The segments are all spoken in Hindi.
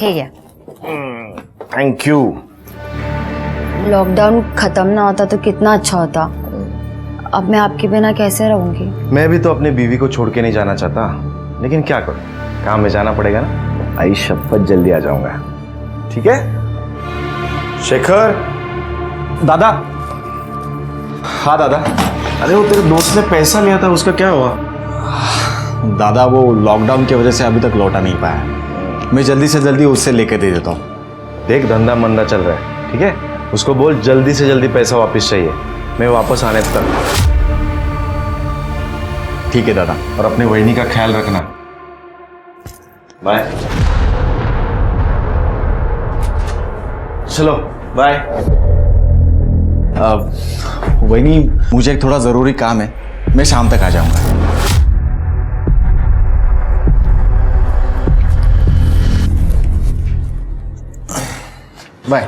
ठीक है। Thank you. लॉकडाउन खत्म ना होता तो कितना अच्छा होता। अब मैं आपके बिना कैसे रहूंगी? मैं भी तो अपनी बीवी को छोड़ के नहीं जाना चाहता, लेकिन क्या करूं, काम में जाना पड़ेगा ना। आई शपथ जल्दी आ जाऊंगा, ठीक है? शेखर। दादा। हाँ दादा। अरे वो तेरे दोस्त ने पैसा लिया था, उसका क्या हुआ? दादा वो लॉकडाउन की वजह से अभी तक लौटा नहीं पाया। मैं जल्दी से जल्दी उससे लेके दे देता हूँ। देख धंधा मंदा चल रहा है, ठीक है? उसको बोल जल्दी से जल्दी पैसा वापस चाहिए, मैं वापस आने तक। ठीक है दादा। और अपने वहिनी का ख्याल रखना। बाय। चलो बाय। वही मुझे एक थोड़ा जरूरी काम है, मैं शाम तक आ जाऊंगा। बाय।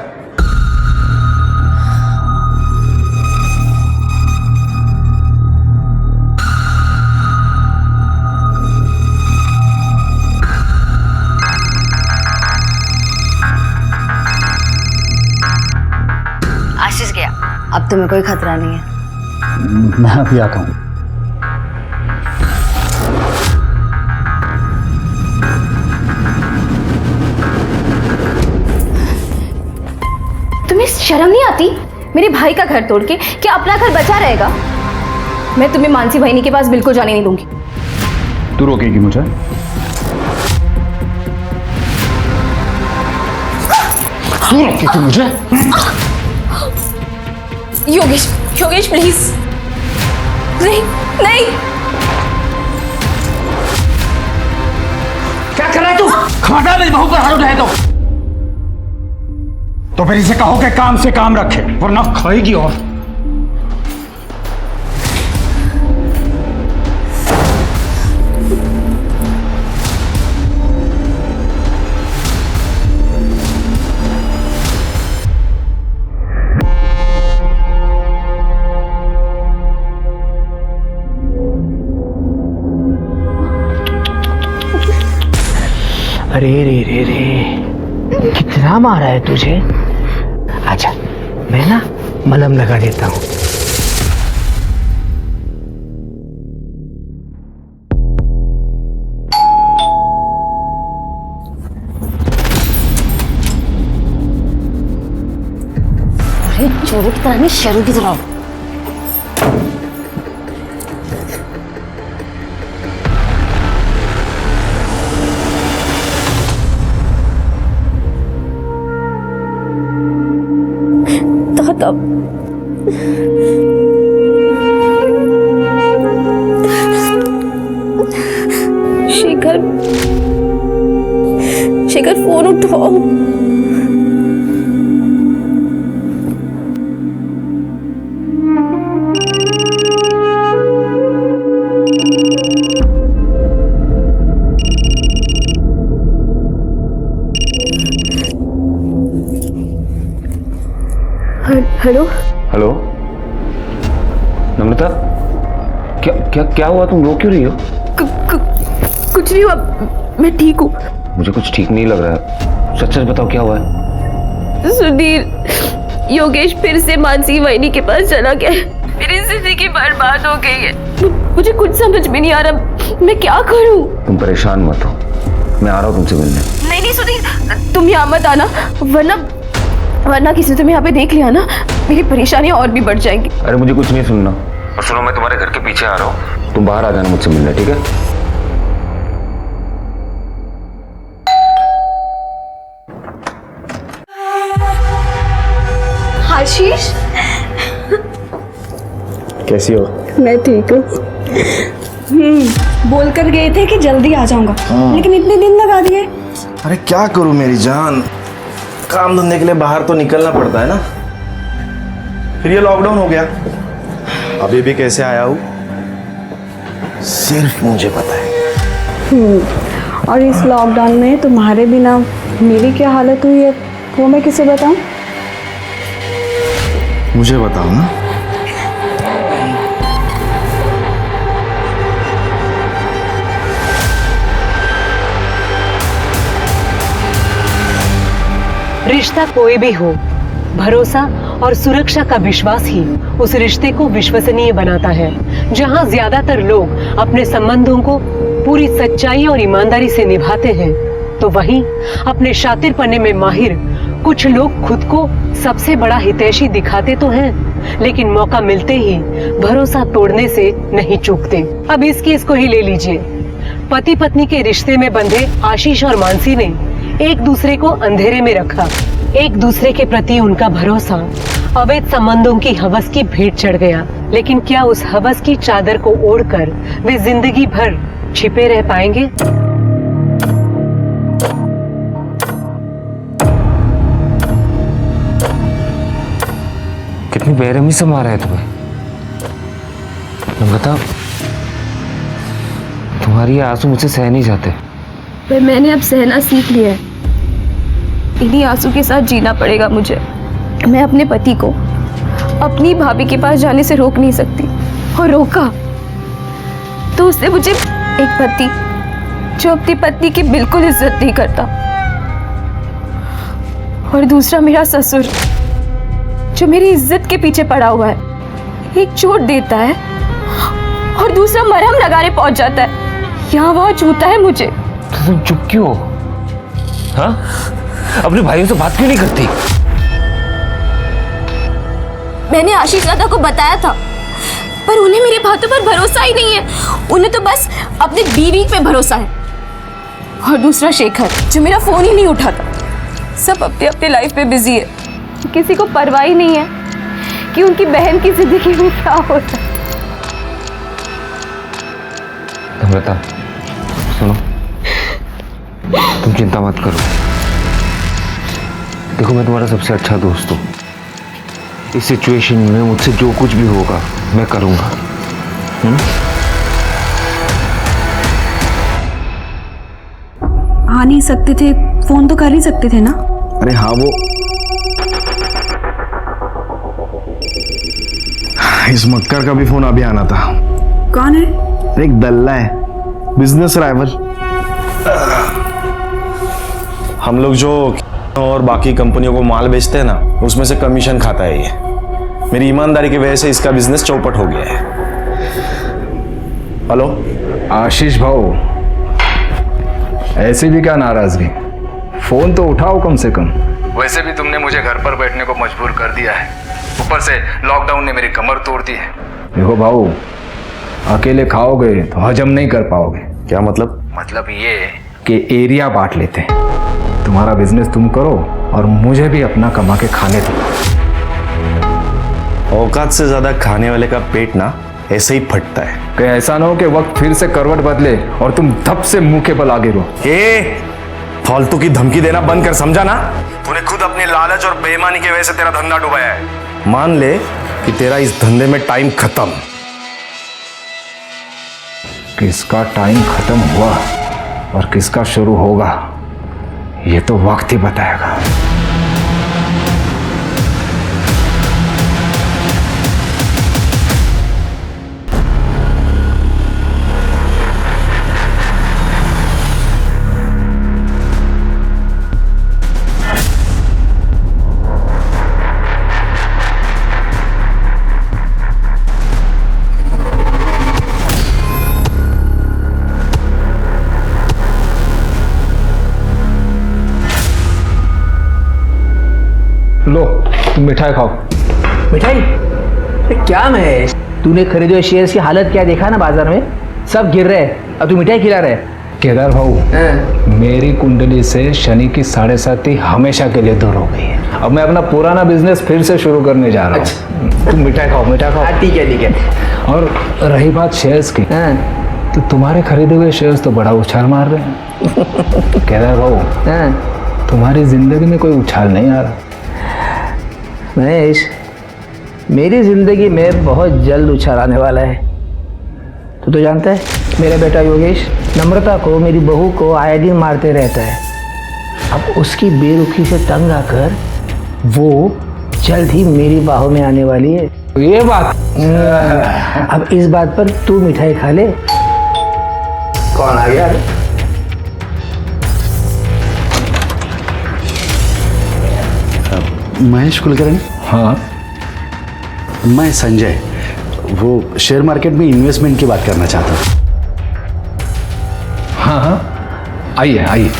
आशीष गया, अब तुम्हें कोई खतरा नहीं है। मैं अभी आता हूँ। तुम्हें शर्म नहीं आती? मेरे भाई का घर तोड़ के क्या अपना घर बचा रहेगा? मैं तुम्हें मानसी बहनी के पास बिल्कुल जाने नहीं दूंगी। तू रोकेगी मुझे? तू रोकेगी मुझे? योगेश, योगेश प्लीज। नहीं नहीं। क्या कर रहा है तू? खमाटा मेरी बहू पर हाथ उठाए तो फिर इसे कहो कि काम से काम रखे, वरना खाएगी। और अरे रे रे रे, कितना मारा है तुझे? अच्छा, मैं ना मलहम लगा देता हूँ। अरे चोरों की तरह नहीं, शेरों की तरह। तब शेखर, शेखर फोन उठाओ। हेलो हेलो नम्रता, क्या क्या क्या हुआ? तुम रो क्यों रही हो? कुछ नहीं हुआ, मैं ठीक हूँ। मुझे कुछ ठीक नहीं लग रहा है, सच सच बताओ क्या हुआ है? सुधीर, योगेश फिर से मानसी वहिनी के पास चला गया है। मेरी जिंदगी बर्बाद हो गई है। मुझे कुछ समझ में नहीं आ रहा, मैं क्या करूँ? तुम परेशान मत हो, मैं आ रहा हूँ तुमसे मिलने। नहीं नहीं सुधीर, तुम यहाँ मत आना, वरना किसी ने तुम्हें यहाँ पे देख लिया ना, मेरी परेशानियां और भी बढ़ जाएंगी। अरे मुझे कुछ नहीं सुनना। और सुनो, मैं तुम्हारे घर के पीछे आ रहा हूँ, तुम बाहर आ जाना मुझसे मिलने, ठीक है? आशीष, कैसी हो? मैं ठीक हूँ। बोल कर गए थे कि जल्दी आ जाऊंगा, लेकिन इतने दिन लगा दिए। अरे क्या करूं मेरी जान, काम धंधे के लिए बाहर तो निकलना पड़ता है ना। फिर ये लॉकडाउन हो गया, अभी भी कैसे आया हूँ सिर्फ मुझे पता है। और इस लॉकडाउन में तुम्हारे बिना मेरी क्या हालत हुई है वो मैं किसे बताऊं? मुझे बताओ ना। रिश्ता कोई भी हो, भरोसा और सुरक्षा का विश्वास ही उस रिश्ते को विश्वसनीय बनाता है। जहां ज्यादातर लोग अपने संबंधों को पूरी सच्चाई और ईमानदारी से निभाते हैं, तो वहीं अपने शातिरपने में माहिर कुछ लोग खुद को सबसे बड़ा हितैषी दिखाते तो हैं, लेकिन मौका मिलते ही भरोसा तोड़ने से नहीं चूकते। अब इस केस को ही ले लीजिए। पति पत्नी के रिश्ते में बंधे आशीष और मानसी ने एक दूसरे को अंधेरे में रखा। एक दूसरे के प्रति उनका भरोसा अवैध संबंधों की हवस की भेंट चढ़ गया। लेकिन क्या उस हवस की चादर को ओढ़कर वे जिंदगी भर छिपे रह पाएंगे? कितनी बेरहमी से मारा है तुम्हें। बता, तुम्हारी आंसू मुझसे सह नहीं जाते। पर मैंने अब सहना सीख लिया है। इन्हीं आंसू के साथ जीना पड़ेगा मुझे। मैं अपने पति को अपनी भाभी के पास जाने से रोक नहीं सकती, और रोका तो उससे मुझे एक पति जो अपनी पत्नी की बिल्कुल इज्जत नहीं करता, और दूसरा मेरा ससुर जो मेरी इज्जत के पीछे पड़ा हुआ है। एक चोट देता है और दूसरा मरहम लगाने पहुंच जाता है। यहाँ वहाँ छूता है मुझे। तो तुम चुप क्यों हो? हाँ, अपने भाइयों से बात क्यों नहीं करती? मैंने आशीष दादा को बताया था, पर उन्हें मेरी बातों पर भरोसा ही नहीं है। उन्हें तो बस अपनी बीवी पे भरोसा है। और दूसरा शेखर जो मेरा फोन ही नहीं उठाता। सब अपने अपने लाइफ में बिजी है। किसी को परवाह ही नहीं है कि उनकी बहन की जिंदगी में क्या होता है। नम्रता, सुनो, तुम चिंता मत करो। देखो, मैं तुम्हारा सबसे अच्छा दोस्त हूँ। इस सिचुएशन में मुझसे जो कुछ भी होगा मैं करूँगा। आ नहीं सकते थे, फोन तो कर ही सकते थे ना। अरे हाँ, वो इस मक्कर का भी फोन अभी आना था। कौन है? एक दल्ला है, बिजनेस राइवल। हम लोग जो और बाकी कंपनियों को माल बेचते हैं ना, उसमें से कमीशन खाता है ये। मेरी ईमानदारी की वजह से इसका बिजनेस चौपट हो गया है। हेलो आशीष भाऊ, ऐसी भी क्या नाराजगी? फोन तो उठाओ कम से कम। वैसे भी तुमने मुझे घर पर बैठने को मजबूर कर दिया है, ऊपर से लॉकडाउन ने मेरी कमर तोड़ दी है। देखो भाऊ, अकेले खाओगे तो हजम नहीं कर पाओगे। क्या मतलब? मतलब ये कि एरिया बांट लेते हैं। तुम्हारा बिजनेस तुम करो और मुझे भी अपना कमा के खाने दो। औकात से ज्यादा खाने वाले का पेट ना ऐसे ही फटता है। कहीं ऐसा ना हो कि वक्त फिर से करवट बदले और तुम धप से मुंह के बल आगे रहो। फालतू की धमकी देना बंद कर, समझा ना? तूने खुद अपनी लालच और बेईमानी की वजह से तेरा धंधा डुबाया है। मान ले कि तेरा इस धंधे में टाइम खत्म। किसका टाइम खत्म हुआ और किसका शुरू होगा, ये तो वक्त ही बताएगा। लो, तुम मिठाई खाओ। मिठाई? अरे क्या महेश, तूने खरीदे हुए शेयर्स की हालत क्या देखा ना बाजार में? सब गिर रहे हैं, अब तू मिठाई खिला रहे। केदार भाऊ, मेरी कुंडली से शनि की 7.5 हमेशा के लिए दूर हो गई है। अब मैं अपना पुराना बिजनेस फिर से शुरू करने जा रहा हूँ। तुम मिठाई खाओ, मिठाई खाओ। ठीक है ठीक है। और रही बात शेयर्स की, तो तुम्हारे खरीदे हुए शेयर्स तो बड़ा उछाल मार रहे हैं। केदार भाऊ, तुम्हारी जिंदगी में कोई उछाल नहीं आ रहा। महेश, मेरी जिंदगी में बहुत जल्द उछाल आने वाला है। तू तो जानता है, मेरा बेटा योगेश नम्रता को, मेरी बहू को आए दिन मारते रहता है। अब उसकी बेरुखी से तंग आकर वो जल्द ही मेरी बाहों में आने वाली है। ये बात, अब इस बात पर तू मिठाई खा ले। कौन आ गया? महेश कुलकर्णी। हाँ मैं संजय, वो शेयर मार्केट में इन्वेस्टमेंट की बात करना चाहता हूँ। हाँ हाँ, आइए आइए।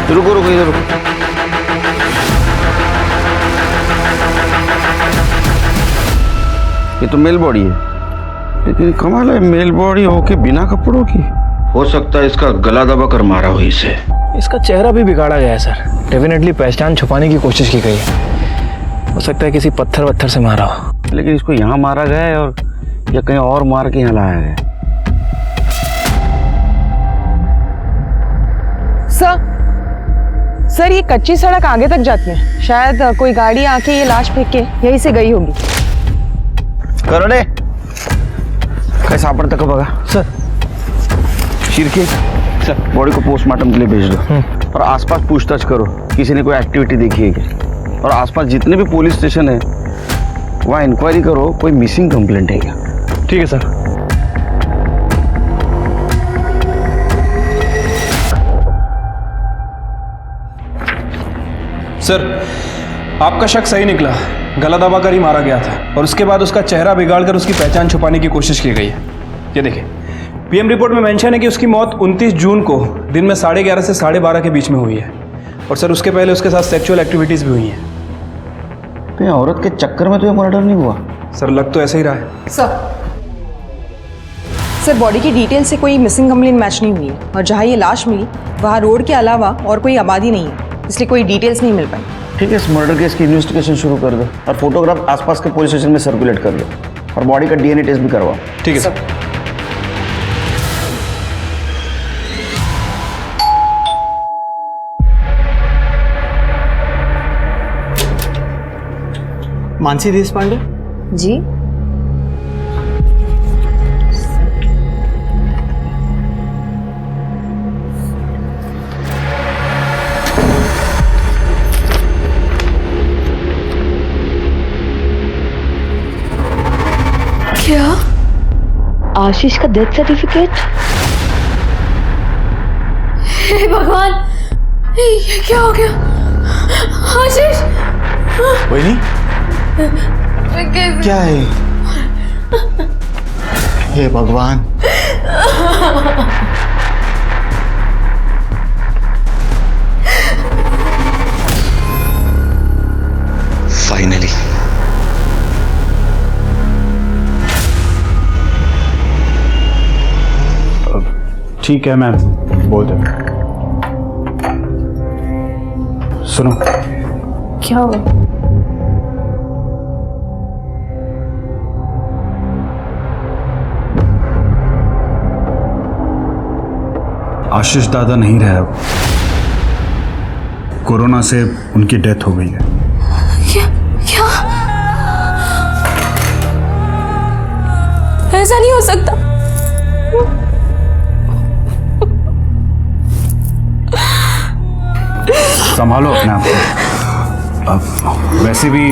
रुको रुको इधर रुको। ये तो मेल बॉडी है, लेकिन कमाल है, मेल बॉडी होके बिना कपड़ों की। हो सकता है इसका गला दबा कर मारा हो इसे। इसका चेहरा भी बिगाड़ा गया है सर। डेफिनेटली पहचान छुपाने की कोशिश की गई है। हो सकता है किसी पत्थर वत्थर से मारा हो। लेकिन इसको यहाँ मारा गया है और या कहीं और मार के यहाँ लाया गया है। सर ये कच्ची सड़क आगे तक जाती है, शायद कोई गाड़ी आके ये लाश फेंक के यहीं से गई होगी। करोड़े कैसा पर तक बगा सर। शिरके सर, बॉडी को पोस्टमार्टम के लिए भेज दो और आसपास पूछताछ करो, किसी ने कोई एक्टिविटी देखी है क्या। और आसपास जितने भी पुलिस स्टेशन है वहाँ इंक्वायरी करो, कोई मिसिंग कंप्लेंट है क्या। ठीक है सर। सर, आपका शक सही निकला। गला दबाकर ही मारा गया था और उसके बाद उसका चेहरा बिगाड़कर उसकी पहचान छुपाने की कोशिश की गई है। ये देखिए, पीएम रिपोर्ट में मेंशन है कि उसकी मौत 29 जून को दिन में 11:30 से 12:30 के बीच में हुई है। और सर, उसके पहले उसके साथ सेक्सुअल एक्टिविटीज़ भी हुई हैं। तो ये औरत के चक्कर में तो ये मर्डर नहीं हुआ। सर, लग तो ऐसा ही रहा है। सर बॉडी की डिटेल से कोई मिसिंग कंप्लेंट मैच नहीं हुई है और जहाँ ये लाश मिली वहाँ रोड के अलावा और कोई आबादी नहीं है, इसलिए कोई डिटेल्स नहीं मिल पाई। ठीक है, इस मर्डर केस की इन्वेस्टिगेशन शुरू कर दो और फोटोग्राफ आसपास के पुलिस स्टेशन में सर्कुलेट कर दो और बॉडी का डीएनए टेस्ट भी करवाओ। ठीक है सर। मानसी देशपांडे जी। क्या? आशीष का डेथ सर्टिफिकेट? हे भगवान, ये क्या हो गया? आशीष, वही क्या है? हे भगवान। फाइनली ठीक है, मैं बोल दे। सुनो, क्या हुआ? आशीष दादा नहीं रहे अब। कोरोना से उनकी डेथ हो गई है। क्या? क्या? ऐसा नहीं हो सकता। संभालो अपने आप को। अब वैसे भी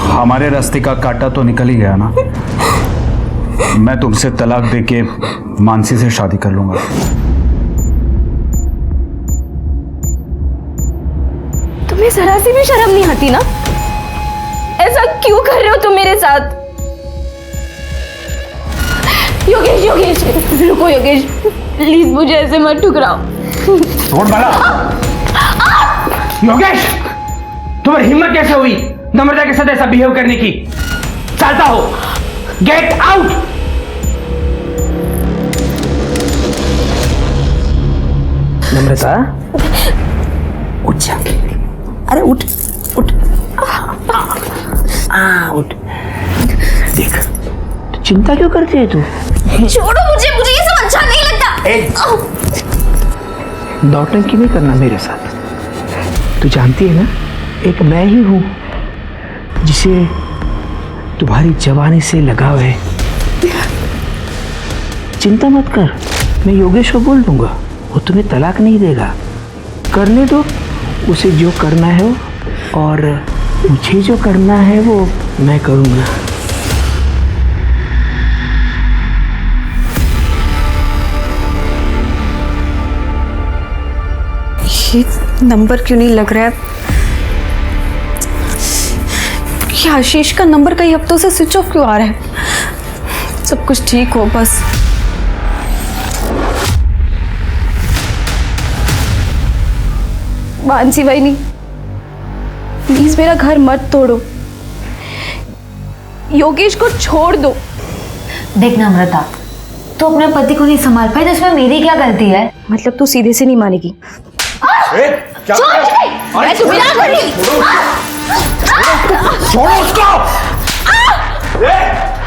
हमारे रास्ते का कांटा तो निकल ही गया ना। मैं तुमसे तलाक देके मानसी से शादी कर लूंगा। तुम्हें जरा सी भी शर्म नहीं आती ना? ऐसा क्यों कर रहे हो तुम मेरे साथ? योगेश, योगेश, रुको योगेश, प्लीज मुझे ऐसे मत ठुकराओ। छोड़ बाला। योगेश, तुम्हें हिम्मत कैसे हुई नम्रता के साथ ऐसा बिहेव करने की? चलता हो, गेट आउट। नम्रता, उठ जा। अरे उठ उठ। उठ। देख, तो चिंता क्यों करती है तू? छोड़ो मुझे, मुझे ये सब अच्छा नहीं लगता। नौटंकी नहीं करना मेरे साथ। तू जानती है ना, एक मैं ही हूं जिसे तुम्हारी जवानी से लगाव है। चिंता मत कर, मैं योगेश को बोल दूंगा, वो तुम्हें तलाक नहीं देगा। करने दो उसे जो करना है वो, और मुझे जो करना है वो मैं करूँगा। ये नंबर क्यों नहीं लग रहा है? ये आशीष का नंबर कई हफ्तों से स्विच ऑफ क्यों आ रहा है? सब कुछ ठीक हो बस। मानसी बहनी, प्लीज मेरा घर मत तोड़ो, योगेश को छोड़ दो। देख नम्रता, तू अपने पति को नहीं संभाल पाई तो इसमें मेरी क्या गलती है? मतलब तू सीधे से नहीं मानेगी? मैं तुम्हें ना करूंगी। छोड़ो उसको।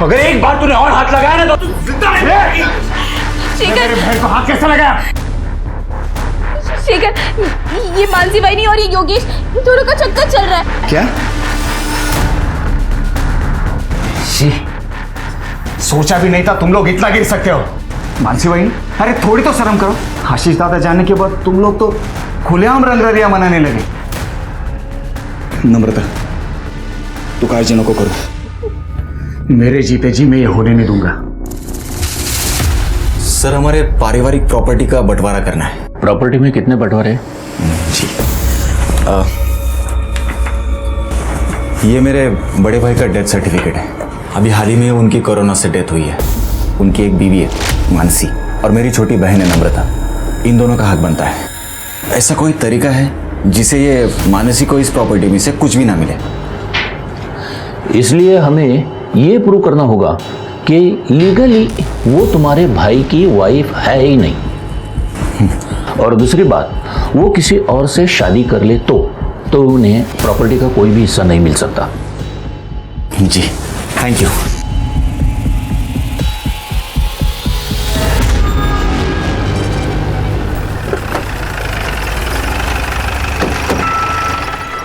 अगर एक बार तूने और हाथ लगाया ना तो तू जिंदा नहीं रहेगी। मेरे भाई को हाथ कैसे लगाया? शेखर, ये मानसी बहनी और ये योगेश, ये दोनों का चक्कर चल रहा है। क्या? सोचा भी नहीं था तुम लोग इतना गिर सकते हो। मानसी बहनी, अरे थोड़ी तो शर्म करो। आशीष दादा जाने के बाद तुम लोग तो खुलेआम रंगरलिया मनाने लगे। नम्रता, तू काळजी नको करो। मेरे जीते जी मैं ये होने नहीं दूंगा। सर, हमारे पारिवारिक प्रॉपर्टी का बंटवारा करना है। प्रॉपर्टी में कितने बंटवारे? जी, ये मेरे बड़े भाई का डेथ सर्टिफिकेट है। अभी हाल ही में उनकी कोरोना से डेथ हुई है। उनकी एक बीवी है मानसी, और मेरी छोटी बहन है नम्रता। इन दोनों का हक बनता है। ऐसा कोई तरीका है जिसे ये मानसी को इस प्रॉपर्टी में से कुछ भी ना मिले? इसलिए हमें ये प्रूव करना होगा कि लीगली वो तुम्हारे भाई की वाइफ है ही नहीं, और दूसरी बात, वो किसी और से शादी कर ले तो उन्हें प्रॉपर्टी का कोई भी हिस्सा नहीं मिल सकता। जी, थैंक यू।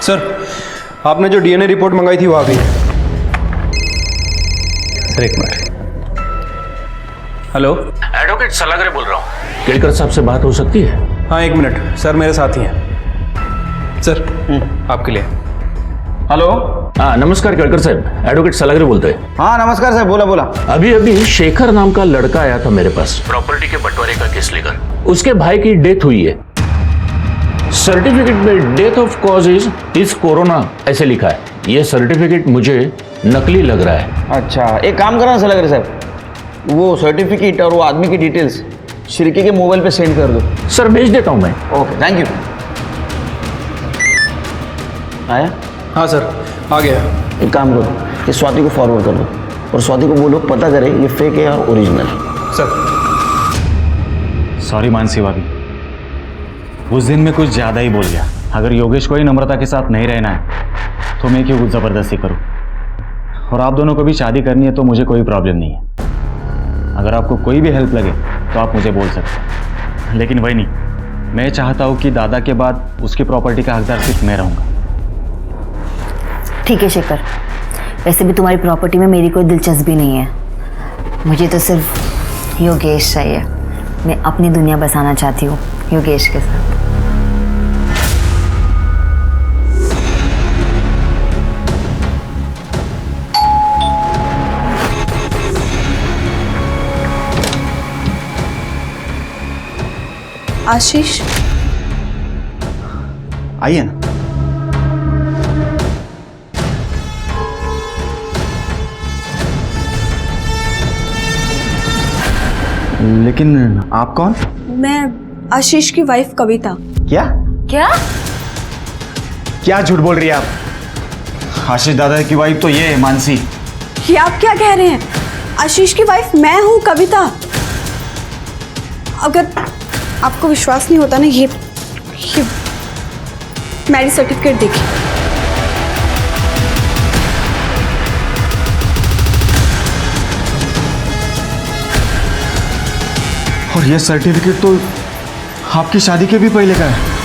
सर, आपने जो डीएनए रिपोर्ट मंगाई थी वो आ गई है। सर एक मिनट। हेलो, एडवोकेट सलागरे बोल रहा हूँ। केलकर साहब से बात हो सकती है? हाँ एक मिनट सर, मेरे साथ ही हैं। सर आपके लिए। हेलो। हाँ नमस्कार केलकर साहब, एडवोकेट सलागरे बोलते हैं। हाँ नमस्कार साहब, बोला बोला। अभी शेखर नाम का लड़का आया था मेरे पास प्रॉपर्टी के बंटवारे का केस लेकर। उसके भाई की डेथ हुई है। सर्टिफिकेट में death of cause is corona ऐसे लिखा है। ये सर्टिफिकेट मुझे नकली लग रहा है। अच्छा, एक काम करना सलागरे साहब, वो सर्टिफिकेट और वो आदमी की डिटेल्स शिरके के मोबाइल पे सेंड कर दो। सर भेज देता हूँ मैं। Okay, thank you. आया? हाँ सर, आ गया। एक काम करो, ये स्वाति को फॉरवर्ड कर दो और स्वाति को बोलो पता करे ये फेक है और ओरिजिनल। सर सॉरी मानसी भाभी, उस दिन मैं कुछ ज़्यादा ही बोल गया। अगर योगेश को ही नम्रता के साथ नहीं रहना है तो मैं क्यों कुछ ज़बरदस्ती करूं? और आप दोनों को भी शादी करनी है तो मुझे कोई प्रॉब्लम नहीं है। अगर आपको कोई भी हेल्प लगे तो आप मुझे बोल सकते हैं, लेकिन वही नहीं, मैं चाहता हूं कि दादा के बाद उसकी प्रॉपर्टी का हकदार सिर्फ मैं रहूंगा। ठीक है शेखर, वैसे भी तुम्हारी प्रॉपर्टी में मेरी कोई दिलचस्पी नहीं है। मुझे तो सिर्फ योगेश चाहिए। मैं अपनी दुनिया बसाना चाहती हूँ योगेश के साथ। आशीष, आइए ना। लेकिन आप कौन? मैं आशीष की वाइफ कविता। क्या क्या क्या झूठ बोल रही है आप? आशीष दादा की वाइफ तो ये है मानसी। ये आप क्या कह रहे हैं? आशीष की वाइफ मैं हूँ कविता। अगर आपको विश्वास नहीं होता ना, ये मैरिज सर्टिफिकेट देखिए। और ये सर्टिफिकेट तो आपकी शादी के भी पहले का है।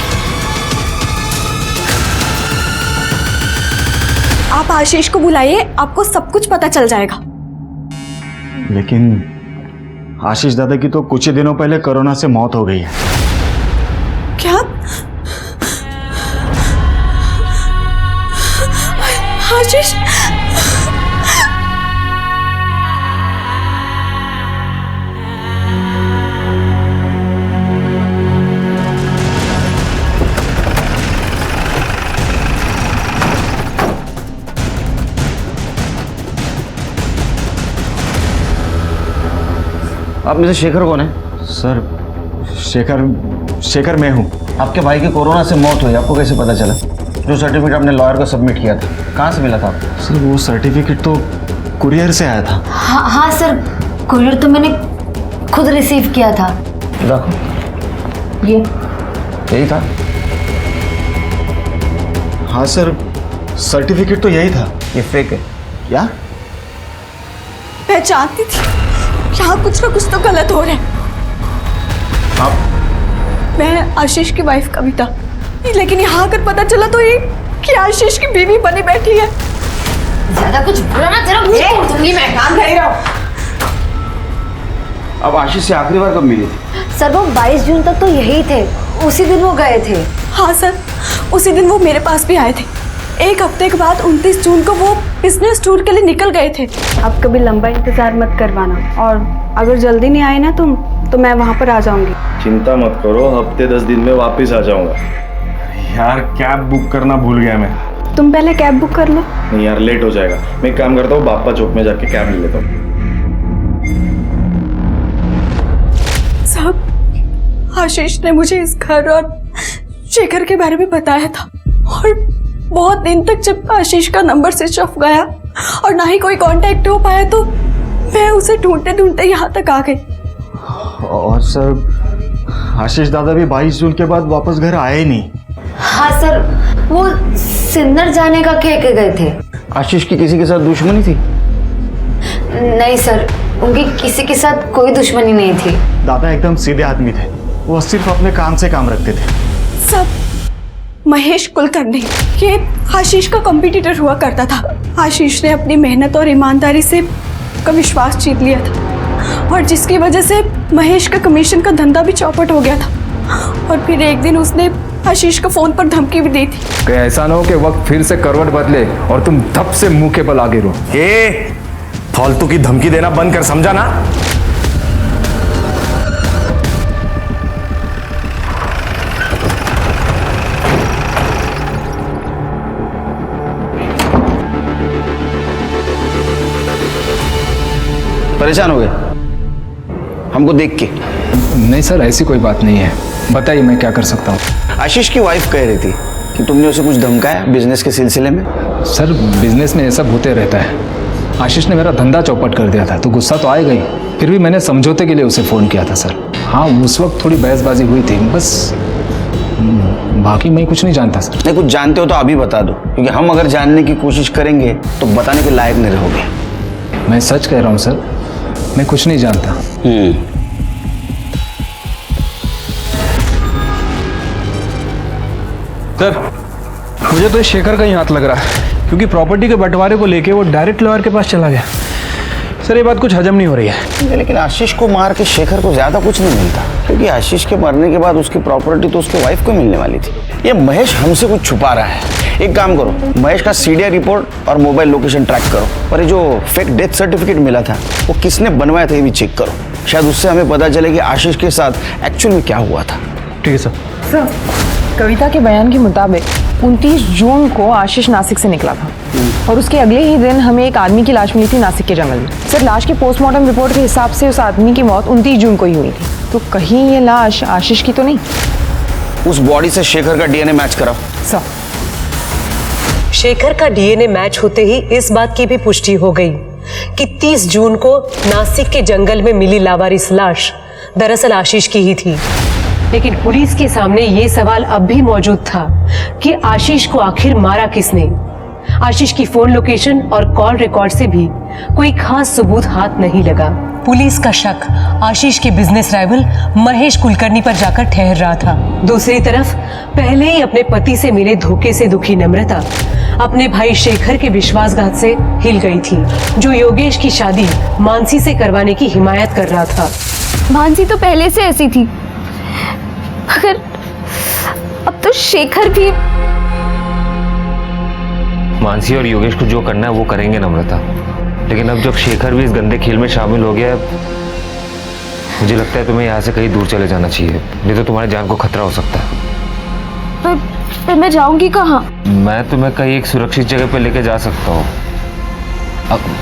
आप आशीष को बुलाइए, आपको सब कुछ पता चल जाएगा। लेकिन आशीष दादा की तो कुछ ही दिनों पहले कोरोना से मौत हो गई है। क्या? आशीष, आप में से शेखर कौन है? सर शेखर मैं हूँ। आपके भाई की कोरोना से मौत हुई, आपको कैसे पता चला? जो सर्टिफिकेट आपने लॉयर को सबमिट किया था, कहाँ से मिला था आपको? सर वो सर्टिफिकेट तो कुरियर से आया था। हाँ सर, कुरियर तो मैंने खुद रिसीव किया था। देखो ये यही था। हाँ सर, सर्टिफिकेट तो यही था। ये फेक है क्या? मैं जानती थी यहाँ कुछ ना कुछ तो गलत हो रहा है। मैं आशीष की वाइफ कविता, लेकिन यहाँ आकर पता चला तो ये कि आशीष की बीवी बनी बैठी है। ज्यादा कुछ बुरा ना, तेरा मुंह तोड़ दूंगी मैं। काम कर रहा हूँ। अब आशीष से आखिरी बार कब मिली थी? सर वो 22 जून तक तो यही थे, उसी दिन वो गए थे। हाँ सर, उसी दिन वो मेरे पास भी आए थे। एक हफ्ते के बाद 29 जून को वो बिजनेस टूर के लिए निकल गए थे। अब कभी लंबा इंतजार मत करवाना, और अगर जल्दी नहीं आए ना तुम तो मैं वहाँ पर आ जाऊंगी। चिंता मत करो, हफ्ते 10 दिन में वापस आ जाऊंगा। यार कैब बुक करना भूल गया मैं। तुम पहले कैब बुक कर लो। नहीं यार, लेट हो जाएगा। मैं एक काम करता हूँ, बाप्पा चौक में जाके कैब ले लेता हूँ। साहब, आशीष ने मुझे इस घर और शेखर के बारे में बताया था, और बहुत दिन तक जब आशीष का नंबर स्विच ऑफ गया और ना ही कोई कांटेक्ट हो पाया, तो मैं उसे ढूंढते ढूंढते यहाँ तक आ गई। और सर आशीष दादा भी 22 जून के बाद वापस घर आए ही नहीं। हाँ सर, वो सिन्नर जाने का कह के गए थे। आशीष की किसी के साथ दुश्मनी थी? नहीं सर, उनकी किसी के साथ कोई दुश्मनी नहीं थी। दादा एकदम सीधे आदमी थे, वो सिर्फ अपने काम से काम रखते थे। सब महेश कुलकर्णी, ये आशीष का कॉम्पिटिटर हुआ करता था। आशीष ने अपनी मेहनत और ईमानदारी से का विश्वास जीत लिया था, और जिसकी वजह से महेश का कमीशन का धंधा भी चौपट हो गया था। और फिर एक दिन उसने आशीष को फोन पर धमकी भी दी थी कि ऐसा ना हो कि वक्त फिर से करवट बदले और तुम धप से मुंह के बल आगे रहो। ए, फालतू की धमकी देना बंद कर, समझा ना? परेशान हो गए हमको देख के? नहीं सर, ऐसी कोई बात नहीं है। बताइए मैं क्या कर सकता हूँ। आशीष की वाइफ कह रही थी कि तुमने उसे कुछ धमकाया बिजनेस के सिलसिले में। सर बिजनेस में ये सब होते रहता है। आशीष ने मेरा धंधा चौपट कर दिया था, तो गुस्सा तो आएगा ही। फिर भी मैंने समझौते के लिए उसे फ़ोन किया था सर। हाँ, उस वक्त थोड़ी बहसबाजी हुई थी बस, बाकी मैं कुछ नहीं जानता सर। नहीं, कुछ जानते हो तो अभी बता दो, क्योंकि हम अगर जानने की कोशिश करेंगे तो बताने के लायक नहीं रहोगे। मैं सच कह रहा हूँ सर, मैं कुछ नहीं जानता। सर मुझे तो इस शेखर का ही हाथ लग रहा है, क्योंकि प्रॉपर्टी के बंटवारे को लेके वो डायरेक्ट लॉयर के पास चला गया। सर ये बात कुछ हजम नहीं हो रही है। लेकिन आशीष को मार के शेखर को ज्यादा कुछ नहीं मिलता, क्योंकि आशीष के मरने के बाद उसकी प्रॉपर्टी तो उसकी वाइफ को मिलने वाली थी। ये महेश हमसे कुछ छुपा रहा है। एक काम करो, महेश का सीडीआर रिपोर्ट और मोबाइल लोकेशन ट्रैक करो, और ये जो फेक डेथ सर्टिफिकेट मिला था वो किसने बनवाया था ये भी चेक करो। शायद उससे हमें पता चले कि आशीष के साथ एक्चुअल में क्या हुआ था। ठीक है सर। सर, कविता के बयान के मुताबिक 29 जून को आशीष नासिक से निकला था, और उसके अगले ही दिन हमें एक आदमी की लाश मिली थी नासिक के जंगल में। सर लाश की पोस्टमार्टम रिपोर्ट के हिसाब से उस आदमी की मौत 29 जून को ही हुई थी, तो कहीं ये लाश आशीष की तो नहीं? उस बॉडी से शेखर का डीएनए मैच कराओ। सर शेखर का डीएनए मैच होते ही इस बात की भी पुष्टि हो गई कि 30 जून को नासिक के जंगल में मिली लावारिस लाश दरअसल आशीष की ही थी। लेकिन पुलिस के सामने ये सवाल अब भी मौजूद था कि आशीष को आखिर मारा किसने। आशीष की फोन लोकेशन और कॉल रिकॉर्ड से भी कोई खास सबूत हाथ नहीं लगा। पुलिस का शक आशीष के बिजनेस राइवल महेश कुलकर्णी पर जाकर ठहर रहा था। दूसरी तरफ पहले ही अपने पति से मिले धोखे से दुखी नम्रता अपने भाई शेखर के विश्वासघात से हिल गई थी, जो योगेश की शादी मानसी से करवाने की हिमायत कर रहा था। मानसी तो पहले से ऐसी थी, मगर अब तो शेखर भी मानसी और योगेश को जो करना है वो करेंगे नम्रता, लेकिन अब जब शेखर भी इस गंदे खेल में शामिल हो गया है, मुझे लगता है तुम्हें यहाँ से कहीं दूर चले जाना चाहिए, नहीं तो तुम्हारी जान को खतरा हो सकता है। पर मैं जाऊंगी कहाँ? मैं तुम्हें कहीं एक सुरक्षित जगह पे लेके जा सकता हूँ,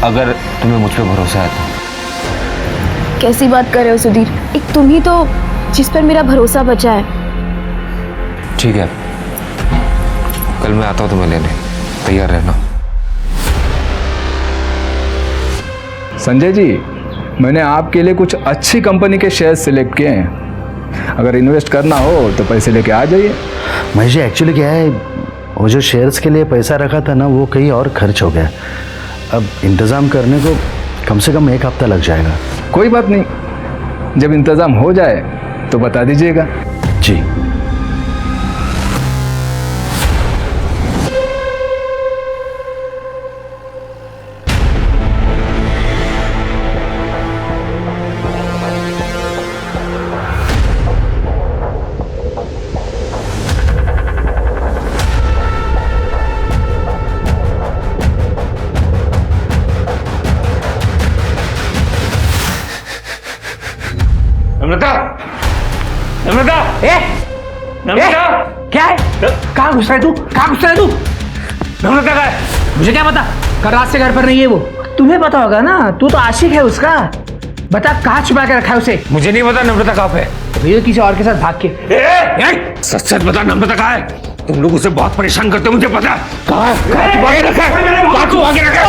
अगर तुम्हें मुझ पे भरोसा है तो। कैसी बात कर रहे हो सुधीर? एक तुम ही तो जिस पर मेरा भरोसा बचा है। ठीक है, कल मैं आता हूँ तुम्हें लेने, तैयार रहना। संजय जी, मैंने आपके लिए कुछ अच्छी कंपनी के शेयर सिलेक्ट किए हैं, अगर इन्वेस्ट करना हो तो पैसे लेके आ जाइए। महेश जी, एक्चुअली क्या है, वो जो शेयर्स के लिए पैसा रखा था ना, वो कहीं और खर्च हो गया। अब इंतज़ाम करने को कम से कम 1 हफ्ता लग जाएगा। कोई बात नहीं, जब इंतज़ाम हो जाए तो बता दीजिएगा। जी। नम्रता, नम्रता, नम्रता, क्या है? कहाँ घुस रहा है तू? कहाँ घुस रहा है तू? नम्रता का है? मुझे क्या पता, कल रात से घर पर नहीं है वो। तुम्हें पता होगा ना, तू तो आशिक है उसका। बता कहाँ छुपा के रखा है उसे? मुझे नहीं पता नम्रता कहाँ पे है। भैया किसी और के साथ भाग के। सच सच बता नम्रता कहाँ है? तुम लोग उसे बहुत परेशान करते हो, मुझे पता है। कहाँ छुपा के रखा है? कहाँ छुपा के रखा है?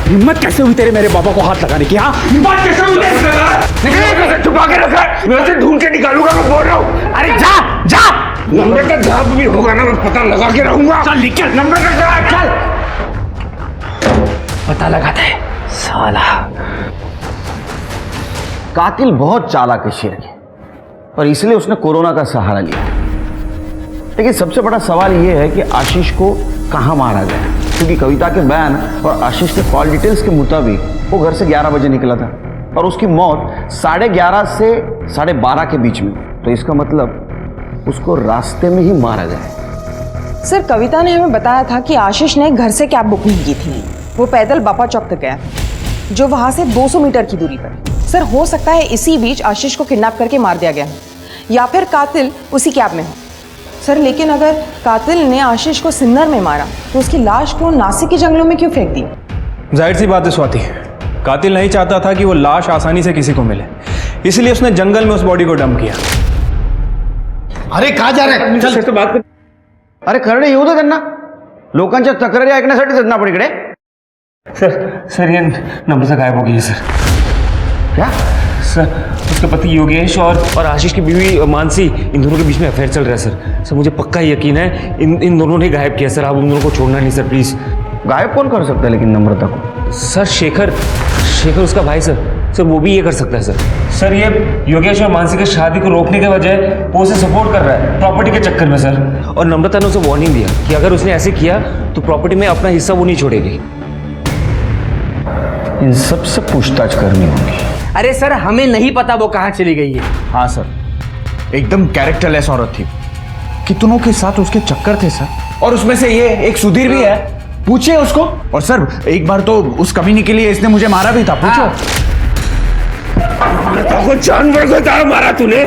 हिम्मत कैसे हुई तेरे मेरे बाबा को हाथ लगाने की? हाँ, हिम्मत कैसे हुई? छुपा के रखा है, मैं उसे ढूंढ के निकालूंगा, मैं बोल रहा हूँ। अरे जा जा, नम्रता जहाँ भी होगा ना, मैं पता लगा के रहूंगा। चल निकल, नम्रता कहाँ? चल। पता लगाता है साला। कातिल बहुत चालाक है शेर के, और इसलिए उसने कोरोना का सहारा लिया। लेकिन सबसे बड़ा सवाल यह है कि आशीष को कहाँ मारा गया, क्योंकि कविता के बयान और आशीष के कॉल डिटेल्स के मुताबिक वो घर से 11 बजे निकला था और उसकी मौत 11:30 से 12:30 के बीच में। तो इसका मतलब उसको रास्ते में ही मारा गया। सर, कविता ने हमें बताया था कि आशीष ने घर से कैब बुक नहीं की थी। वो पैदल बापा चौक तक गया, जो वहां से 200 मीटर की दूरी पर। सर, हो सकता है इसी बीच आशीष को किडनैप करके मार दिया गया हो, या फिर कातिल उसी कैब में हो। सर, लेकिन अगर कातिल ने आशीष को सिन्नर में मारा तो उसकी लाश को नासिक के जंगलों में क्यों फेंक दी? जाहिर सी बात है स्वाति, कातिल नहीं चाहता था कि वो लाश आसानी से किसी को मिले, इसलिए उसने जंगल में उस बॉडी को डंप किया। अरे कहाँ जा रहे हैं? चल तो बात कर। अरे करणे येऊ दे त्यांना, लोकांच्या तक्रारी ऐकण्यासाठी जात ना आपण इकडे। सर ये नम्रता गायब हो गई है सर। क्या सर? उसका पति योगेश और आशीष की बीवी मानसी, इन दोनों के बीच में अफेयर चल रहा है सर। सर मुझे पक्का यकीन है इन दोनों ने गायब किया सर। आप उन दोनों को छोड़ना नहीं सर, प्लीज। गायब कौन कर सकता है लेकिन नम्रता को? सर शेखर उसका भाई सर वो भी ये कर सकता है सर। सर ये योगेश और मानसी की शादी को रोकने के बजाय वो उसे सपोर्ट कर रहा है प्रॉपर्टी के चक्कर में सर। और नम्रता ने उसे वार्निंग दिया कि अगर उसने ऐसे किया तो प्रॉपर्टी में अपना हिस्सा वो नहीं छोड़ेगी। इन सब से पूछताछ करनी होगी। अरे सर, हमें नहीं पता वो कहाँ चली गई है। हाँ सर, एकदम कैरेक्टरलेस औरत थी, कितनों के साथ उसके चक्कर थे सर, और उसमें से ये एक सुधीर भी है, पूछिए उसको। और सर एक बार तो उस कमीनी के लिए इसने मुझे मारा भी था, पूछो। को जानवर को क्या मारा तूने?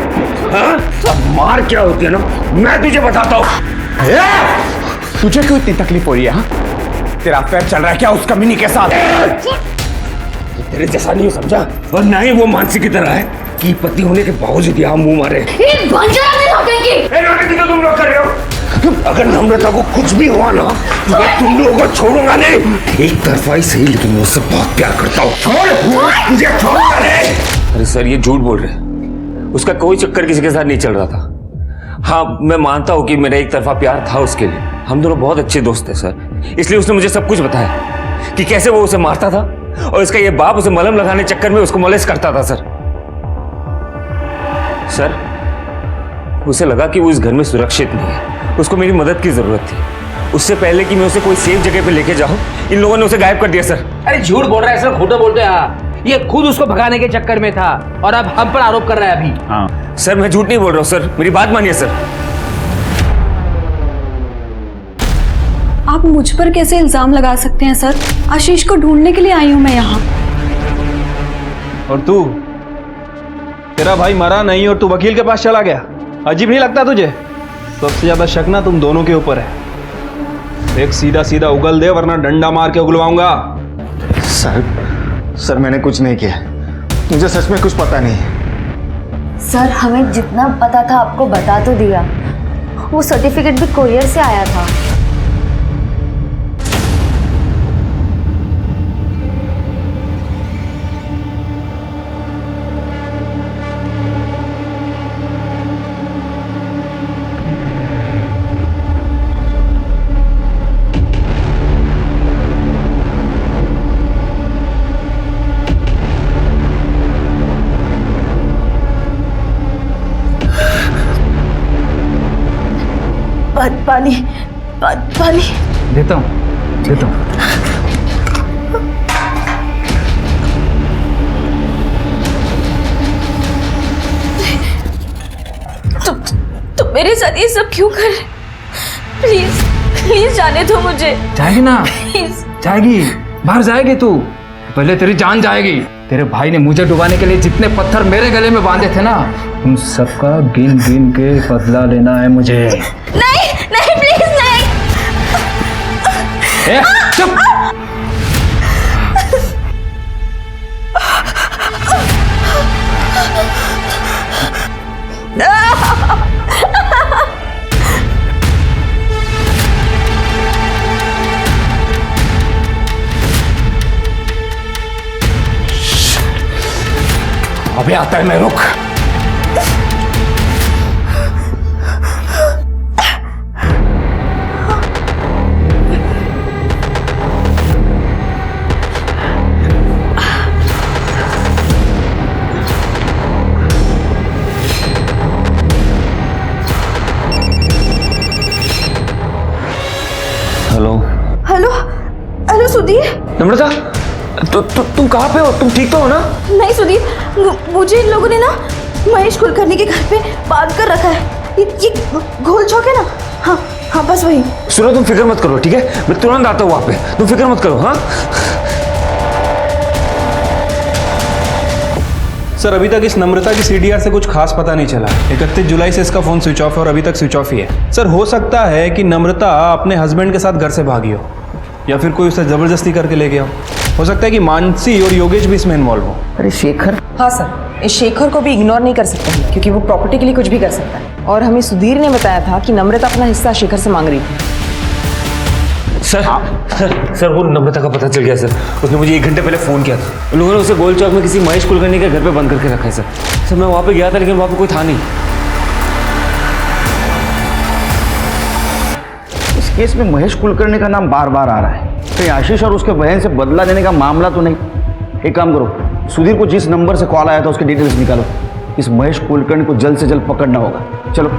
हाँ? अब मार क्या होती है ना, मैं तुझे बताता हूँ। तुझे क्यों इतनी तकलीफ हो रही है? हाँ? तेरा अफेयर चल रहा है क्या उस कमीनी के साथ? तेरे जैसा नहीं समझा, और ना ही वो मानसी की तरह है कि पति होने के बावजूद यहाँ मुंह मारे। तुम लोग कर रहे हो। अगर नम्रता को कुछ भी हुआ ना तो मैं तुम लोगों को छोड़ूंगा नहीं। एक तरफा ही सही, लेकिन मैं उससे बहुत प्यार करता हूँ। छोड़, मुझे छोड़ूंगा नहीं। अरे सर ये झूठ बोल रहे हैं, उसका कोई चक्कर किसी के साथ नहीं चल रहा था। हाँ मैं मानता हूँ कि मेरा एक तरफा प्यार था उसके लिए, हम दोनों बहुत अच्छे दोस्त थे सर, इसलिए उसने मुझे सब कुछ बताया कि कैसे वो उसे मारता था और इसका ये बाप उसे मलहम लगाने चक्कर में उसको मोलेस्ट करता था सर। उसे लगा कि वो इस घर में सुरक्षित नहीं है, उसको मेरी मदद की जरूरत थी। उससे पहले कि मैं उसे कोई सेफ जगह पे लेके जाऊं, इन लोगों ने उसे गायब कर दिया सर। अरे झूठ बोल रहा है सर, खोटा बोलते हैं। ये खुद उसको भगाने के चक्कर में था और अब हम पर आरोप कर रहा है अभी। हाँ सर मैं झूठ नहीं बोल रहा हूँ सर, मेरी बात मानिए सर। आप मुझ पर कैसे इल्ज़ाम लगा सकते हैं सर? आशीष को ढूंढने के लिए आई हूँ मैं यहाँ। और तू, तेरा भाई मरा नहीं और तू वकील के पास चला गया, अजीब नहीं लगता तुझे? सबसे ज्यादा शक ना तुम दोनों के ऊपर है। एक सीधा सीधा उगल दे वरना डंडा मार के उगलवाऊंगा। सर मैंने कुछ नहीं किया, मुझे सच में कुछ पता नहीं। सर हमें जितना पता था आपको बता तो दिया। वो सर्टिफिकेट भी कोरियर से आया था। पानी देता हूँ। तुम मेरे साथ ये सब क्यों कर रहे? प्लीज जाने दो मुझे। जाएगी ना? प्लीज जाएगी, बाहर जाएगी तू। पहले तेरी जान जाएगी। तेरे भाई ने मुझे डुबाने के लिए जितने पत्थर मेरे गले में बांधे थे ना, उन सबका गिन गिन के बदला लेना है मुझे। नहीं प्लीज नहीं। चुप। अभी आता है, मैं रुक। हेलो सुधीर। नम्रता, तुम कहाँ पे हो? तुम ठीक तो हो ना? नहीं सुधीर, मुझे इन लोगों ने ना महेश कुलकर्णी के घर पे बांध कर रखा है। ये घोल चौक है ना? हाँ बस वही। सुनो, तुम फिक्र मत करो, ठीक है? मैं तुरंत आता हूँ वहाँ पे, तुम फिक्र मत करो। हाँ सर, अभी तक इस नम्रता की सीडीआर से कुछ खास पता नहीं चला। 31 जुलाई से इसका फोन स्विच ऑफ है और अभी तक स्विच ऑफ ही है। सर, हो सकता है कि नम्रता अपने हस्बैंड के साथ घर से भागी हो या फिर कोई उसे जबरदस्ती करके ले गया हो सकता है कि मानसी और योगेश भी इसमें इन्वॉल्व हो। अरे शेखर? हाँ सर, इस शेखर को भी इग्नोर नहीं कर सकते हैं क्योंकि वो प्रॉपर्टी के लिए कुछ भी कर सकता है। और हमें सुधीर ने बताया था कि नम्रता अपना हिस्सा शेखर से मांग रही थी। सर वो नम्रता का पता चल गया सर। उसने मुझे 1 घंटे पहले फ़ोन किया था। उन लोगों ने उसे गोल चौक में किसी महेश कुलकर्णी के घर पे बंद करके रखा है सर। मैं वहाँ पे गया था लेकिन वहाँ पे कोई था नहीं। इस केस में महेश कुलकर्णी का नाम बार बार आ रहा है। कहीं आशीष और उसके बहन से बदला लेने का मामला तो नहीं? एक काम करो, सुधीर को जिस नंबर से कॉल आया था उसके डिटेल्स निकालो। इस महेश कुलकर्णी को जल्द से जल्द पकड़ना होगा। चलो।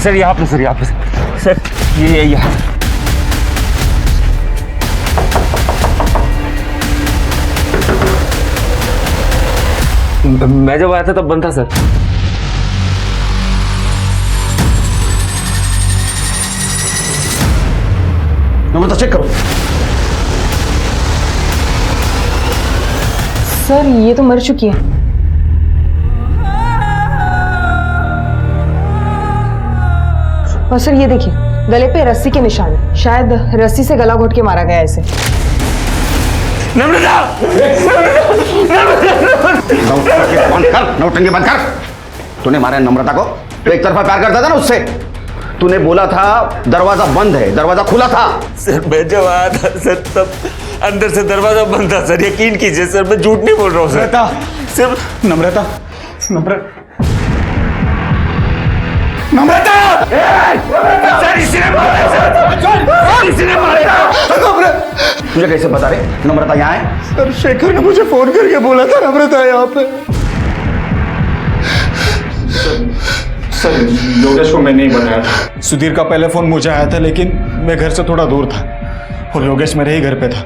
सर यहाँ पे सर ये यहाँ। मैं जब आया था तब बंद था सर। नम्रता चेक करो। सर ये तो मर चुकी है। और सर ये देखिए, गले पे रस्सी के निशान, शायद रस्सी से गला घोट के मारा गया इसे। नौटंकी बंद कर। तूने मारा नम्रता को? तो एक तरफा प्यार करता था ना उससे। तूने बोला था दरवाजा बंद है, दरवाजा खुला था। सर मैं जब आया था सर तब अंदर से दरवाजा बंद था सर। यकीन कीजिए सर, मैं झूठ नहीं बोल रहा हूँ सर। नम्रता सर इसी ने मारा सर। तुझे कैसे पता रे नम्रता यहाँ है? सर शेखर ने मुझे फोन करके बोला था नम्रता यहाँ पे। सर योगेश को मैं नहीं बताया था। सुधीर का पहले फोन मुझे आया था, लेकिन मैं घर से थोड़ा दूर था और योगेश मेरे ही घर पे था,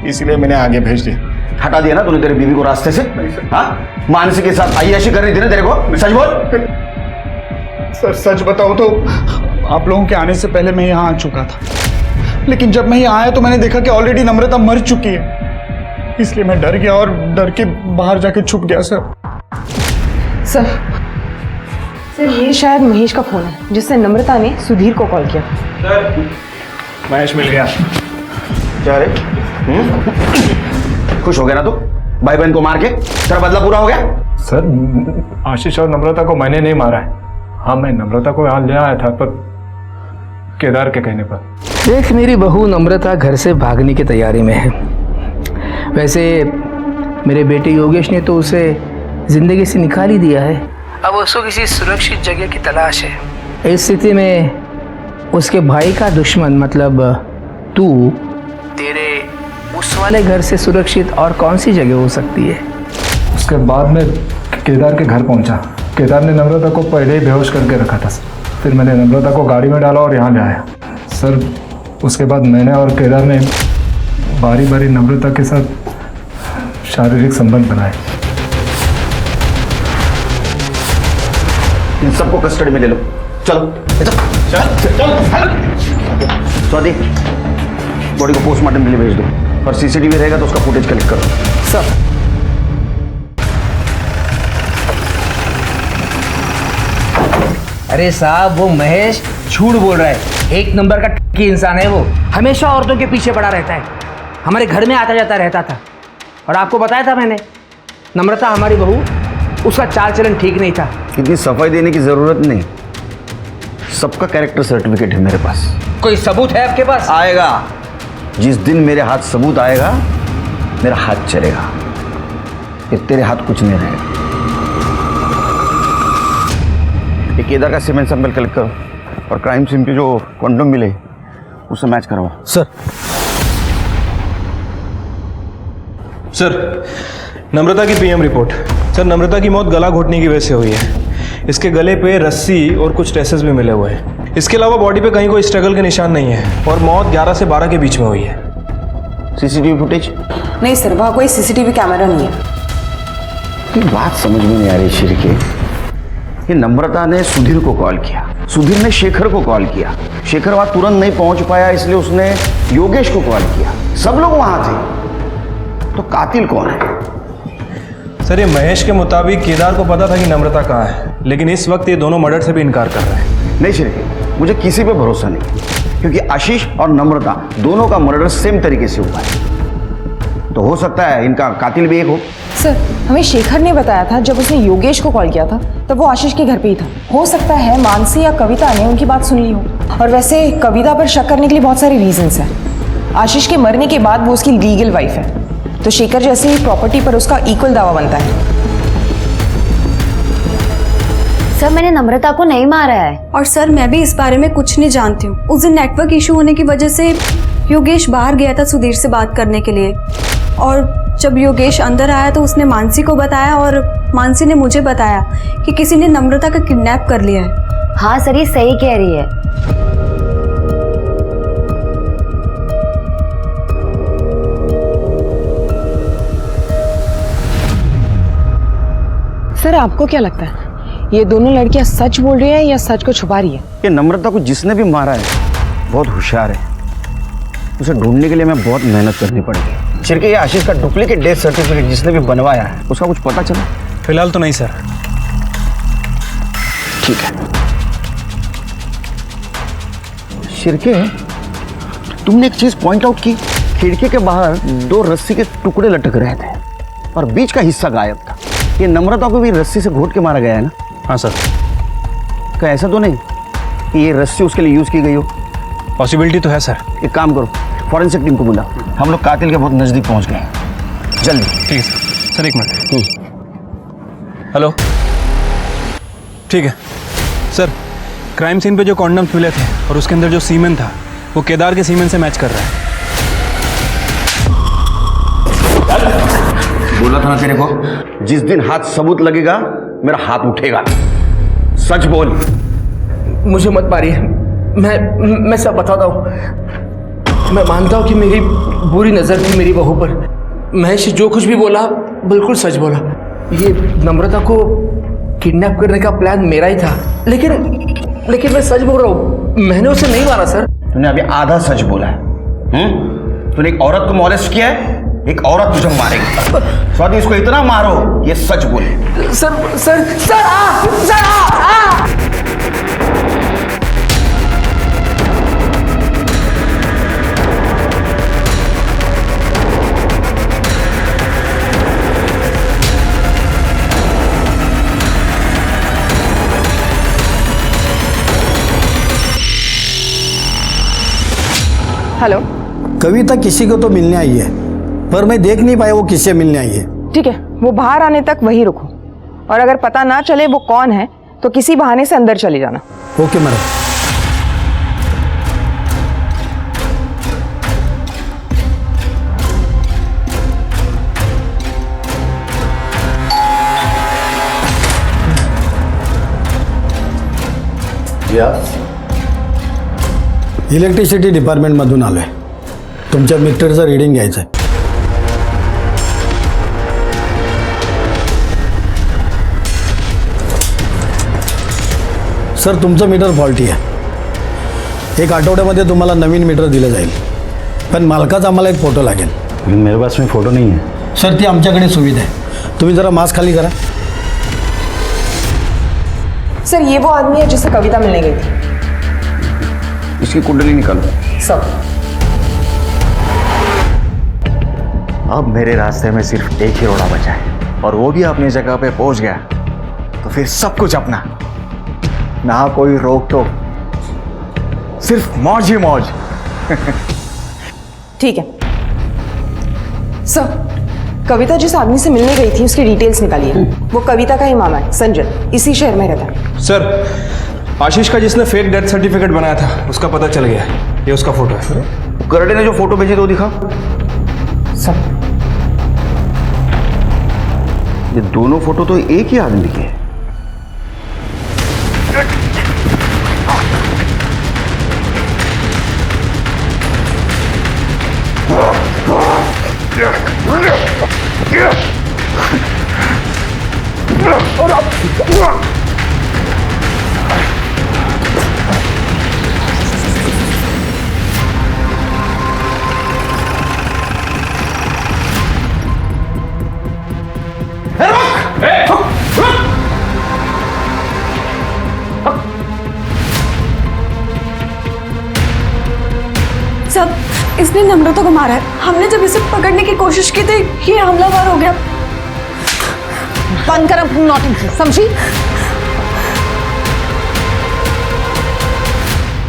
इसीलिए मैंने आगे भेज दिया। हटा दिया ना तूने तेरे बीवी को रास्ते से? हाँ, मानसी के साथ आय्याशी करनी थी ना तेरे को, सच बोल। सर सच बताऊं तो आप लोगों के आने से पहले मैं यहाँ आ चुका था, लेकिन जब मैं यहाँ आया तो मैंने देखा कि ऑलरेडी नम्रता मर चुकी है, इसलिए मैं डर गया और डर के बाहर जाके छुप गया। सर ये शायद महेश का फोन है जिससे नम्रता ने सुधीर को कॉल किया। सर महेश मिल गया। क्या रे? खुश हो गया ना तू भाई बहन को मार के? तेरा बदला पूरा हो गया? सर आशीष और नम्रता को मैंने नहीं मारा है। हाँ मैं नम्रता को यहाँ ले आया था, पर केदार के कहने पर। देख मेरी बहू नम्रता घर से भागने की तैयारी में है। वैसे मेरे बेटे योगेश ने तो उसे जिंदगी से निकाल ही दिया है, अब उसको किसी सुरक्षित जगह की तलाश है। इस स्थिति में उसके भाई का दुश्मन मतलब तू तेरे उस वाले घर से सुरक्षित और कौन सी जगह हो सकती है? उसके बाद में केदार के घर पहुंचा। केदार ने नम्रता को पहले ही बेहोश करके रखा था। फिर मैंने नम्रता को गाड़ी में डाला और यहाँ ले आया। सर उसके बाद मैंने और केदार ने बारी बारी नम्रता के साथ शारीरिक संबंध बनाए। इन सबको कस्टडी में ले लो। चलो स्वाति, बॉडी को पोस्टमार्टम के लिए भेज दो और सीसीटीवी रहेगा तो उसका फुटेज कलेक्ट करो। सर अरे साहब वो महेश झूठ बोल रहा है, एक नंबर का टक्की इंसान है वो। हमेशा औरतों के पीछे पड़ा रहता है, हमारे घर में आता जाता रहता था। और आपको बताया था मैंने, नम्रता हमारी बहू, उसका चाल चलन ठीक नहीं था। इतनी सफाई देने की जरूरत नहीं, सबका कैरेक्टर सर्टिफिकेट है मेरे पास। कोई सबूत है आपके पास? आएगा, जिस दिन मेरे हाथ सबूत आएगा मेरा हाथ चलेगा, फिर तेरे हाथ कुछ नहीं रहेगा। ये केदार का सीमेंट सैंपल कलेक्ट करो और क्राइम सीन पे जो कॉन्डम मिले उससे मैच करवाओ। सर नम्रता की पीएम रिपोर्ट। सर नम्रता की मौत गला घोटने की वजह से हुई है। इसके गले पे रस्सी और कुछ ट्रेसेस भी मिले हुए हैं। इसके अलावा बॉडी पे कहीं कोई स्ट्रगल के निशान नहीं है और मौत 11 से 12 के बीच में हुई है। CCTV footage? नहीं सर, वहाँ कोई सीसीटीवी कैमरा नहीं है। बात समझ में नहीं आ रही शिरके। ये नम्रता ने सुधीर को कॉल किया, सुधीर ने शेखर को कॉल किया, शेखर वहां तुरंत नहीं पहुंच पाया इसलिए उसने योगेश को कॉल किया। सब लोग वहां थे, तो कातिल कौन है? सर ये महेश के मुताबिक केदार को पता था कि नम्रता कहाँ है, लेकिन इस वक्त ये दोनों मर्डर से भी इनकार कर रहे हैं। नहीं शिरके, मुझे किसी पे भरोसा नहीं, क्योंकि आशीष और नम्रता दोनों का मर्डर सेम तरीके से हुआ है, तो हो सकता है इनका कातिल भी एक हो। सर हमें शेखर ने बताया था जब उसने योगेश को कॉल किया था तब वो आशीष के घर पे ही था। हो सकता है मानसी या कविता ने उनकी बात सुन ली हो। और वैसे कविता पर शक करने के लिए बहुत सारे रीजंस हैं। आशीष के मरने के बाद वो उसकी लीगल वाइफ है, तो शेखर जैसे ही प्रॉपर्टी पर उसका इक्वल दावा बनता है। सर मैंने नम्रता को नहीं मारा है। और सर मैं भी इस बारे में कुछ नहीं जानती हूँ। उस दिन नेटवर्क इशू होने की वजह से योगेश बाहर गया था सुधीर से बात करने के लिए, और जब योगेश अंदर आया तो उसने मानसी को बताया और मानसी ने मुझे बताया कि किसी ने नम्रता का किडनैप कर लिया है। हाँ सर ये सही कह रही है। सर आपको क्या लगता है, ये दोनों लड़कियां सच बोल रही हैं या सच को छुपा रही है? ये नम्रता को जिसने भी मारा है बहुत होशियार है, उसे ढूंढने के लिए मैं बहुत मेहनत करनी पड़ेगी। शिरके ये आशीष का डुप्लीकेट डेथ सर्टिफिकेट जिसने भी बनवाया है उसका कुछ पता चला? फिलहाल तो नहीं सर। ठीक है शिरके, तुमने एक चीज पॉइंट आउट की, खिड़की के बाहर 2 रस्सी के टुकड़े लटक रहे थे और बीच का हिस्सा गायब था। ये नम्रता को भी रस्सी से घोट के मारा गया है ना? हाँ सर। क्या ऐसा तो नहीं कि ये रस्सी उसके लिए यूज की गई हो? पॉसिबिलिटी तो है सर। एक काम करो, फॉरेंसिक टीम को बुला, हम लोग कातिल के बहुत नजदीक पहुंच गए हैं, जल्दी। ठीक है सर। सर एक मिनट। हेलो, ठीक है सर। क्राइम सीन पे जो कॉन्डम्स मिले थे और उसके अंदर जो सीमेंट था वो केदार के सीमेंट से मैच कर रहा है। बोला था ना तेरे को, जिस दिन हाथ सबूत लगेगा मेरा हाथ उठेगा। सच बोल। मुझे मत मारिए, मैं सब बताता हूँ। मैं मानता हूँ कि मेरी बुरी नज़र थी मेरी बहू पर। महेश जो कुछ भी बोला बिल्कुल सच बोला। ये नम्रता को किडनैप करने का प्लान मेरा ही था, लेकिन मैं सच बोल रहा हूँ, मैंने उसे नहीं मारा सर। तूने अभी आधा सच बोला है। तूने एक औरत को मॉलेस्ट किया है, एक औरत तुझे मारेगी। स्वाति इसको इतना मारो ये सच बोले। Sir hello. कविता किसी को तो मिलने आई है, पर मैं देख नहीं पाया वो किससे मिलने आई है। ठीक है, वो बाहर आने तक वहीं रुको, और अगर पता ना चले वो कौन है तो किसी बहाने से अंदर चले जाना। Okay madam. इलेक्ट्रिसिटी डिपार्टमेंटमधून आलोय, तुमच्या मीटरचं रीडिंग घ्यायचं आहे। सर तुमचं मीटर फॉल्टी आहे, 1 आठवड्यामध्ये तुम्हाला नवीन मीटर दिलं जाईल, पण मालकाचा आम्हाला एक फोटो लागेल। मेरे पास में फोटो नहीं है सर, ती आमच्याकडे सुविधा आहे, तुम्ही जरा मास्क खाली करा। सर ये वो आदमी है जिससे कविता मिलने गई थी। इसकी कुंडली निकालो सब। अब मेरे रास्ते में सिर्फ एक ही रोड़ा बचा है, और वो भी अपनी जगह पे पहुंच गया तो फिर सब कुछ अपना, ना कोई रोक टोक, सिर्फ मौज ही मौज। ठीक है सर, कविता जिस आदमी से मिलने गई थी उसकी डिटेल्स निकालिए। वो कविता का ही मामा है, संजय, इसी शहर में रहता है। सर आशीष का जिसने फेक डेथ सर्टिफिकेट बनाया था उसका पता चल गया, ये उसका फोटो है। करडे ने जो फोटो भेजी तो दिखा। सब। ये दोनों फोटो तो एक ही आदमी के हैं। सब इसने नम्रता को मारा है। हमने जब इसे पकड़ने की कोशिश की थी ये हमलावर हो गया। बंद कर अपनी नौटंकी, समझी?